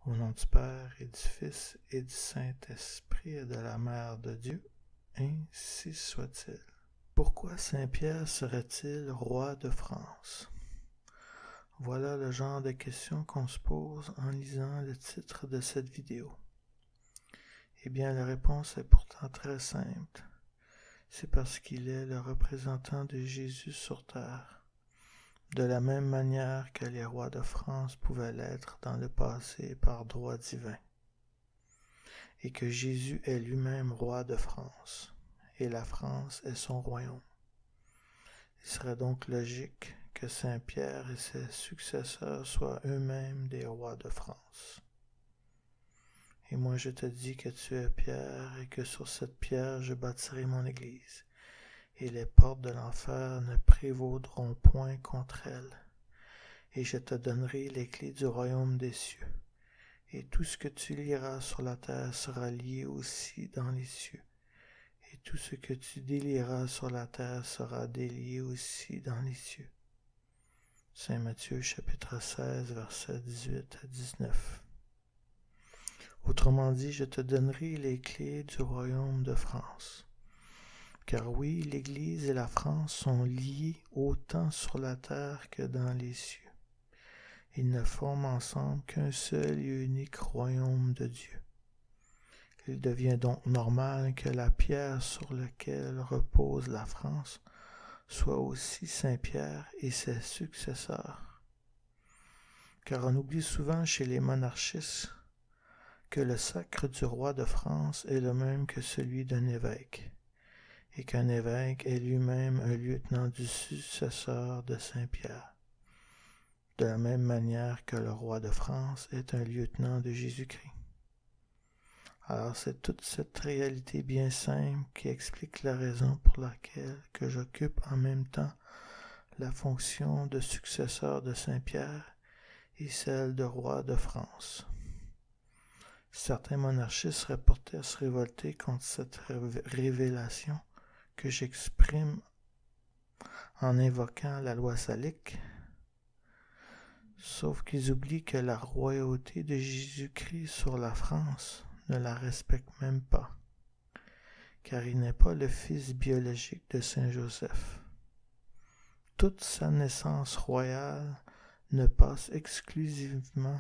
Au nom du Père et du Fils et du Saint-Esprit et de la Mère de Dieu, ainsi soit-il. Pourquoi Saint-Pierre serait-il roi de France? Voilà le genre de questions qu'on se pose en lisant le titre de cette vidéo. Eh bien, la réponse est pourtant très simple. C'est parce qu'il est le représentant de Jésus sur terre, de la même manière que les rois de France pouvaient l'être dans le passé par droit divin, et que Jésus est lui-même roi de France, et la France est son royaume. Il serait donc logique que Saint-Pierre et ses successeurs soient eux-mêmes des rois de France. Et moi je te dis que tu es Pierre, et que sur cette pierre je bâtirai mon église, et les portes de l'enfer ne prévaudront point contre elle. Et je te donnerai les clés du royaume des cieux. Et tout ce que tu lieras sur la terre sera lié aussi dans les cieux. Et tout ce que tu délieras sur la terre sera délié aussi dans les cieux. Saint Matthieu chapitre 16, versets 18 à 19. Autrement dit, je te donnerai les clés du royaume de France. Car oui, l'Église et la France sont liés autant sur la terre que dans les cieux. Ils ne forment ensemble qu'un seul et unique royaume de Dieu. Il devient donc normal que la pierre sur laquelle repose la France soit aussi Saint-Pierre et ses successeurs. Car on oublie souvent chez les monarchistes que le sacre du roi de France est le même que celui d'un évêque, et qu'un évêque est lui-même un lieutenant du successeur de Saint-Pierre, de la même manière que le roi de France est un lieutenant de Jésus-Christ. Alors c'est toute cette réalité bien simple qui explique la raison pour laquelle que j'occupe en même temps la fonction de successeur de Saint-Pierre et celle de roi de France. Certains monarchistes seraient portés à se révolter contre cette révélation que j'exprime en invoquant la loi salique, sauf qu'ils oublient que la royauté de Jésus-Christ sur la France ne la respecte même pas, car il n'est pas le fils biologique de Saint Joseph. Toute sa naissance royale ne passe exclusivement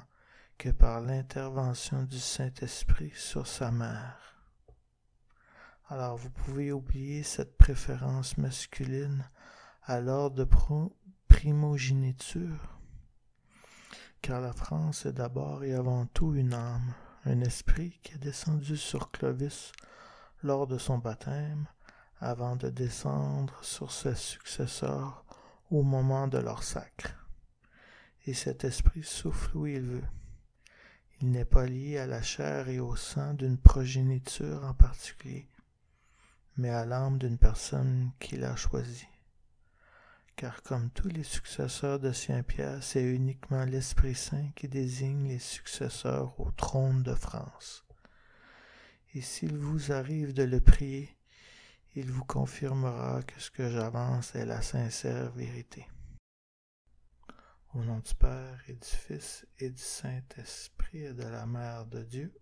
que par l'intervention du Saint-Esprit sur sa mère. Alors vous pouvez oublier cette préférence masculine à l'ordre de primogéniture, car la France est d'abord et avant tout une âme, un esprit qui est descendu sur Clovis lors de son baptême, avant de descendre sur ses successeurs au moment de leur sacre. Et cet esprit souffle où il veut. Il n'est pas lié à la chair et au sang d'une progéniture en particulier, mais à l'âme d'une personne qu'il a choisie. Car comme tous les successeurs de Saint-Pierre, c'est uniquement l'Esprit Saint qui désigne les successeurs au trône de France. Et s'il vous arrive de le prier, il vous confirmera que ce que j'avance est la sincère vérité. Au nom du Père et du Fils et du Saint-Esprit et de la Mère de Dieu,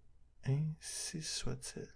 ainsi soit-il.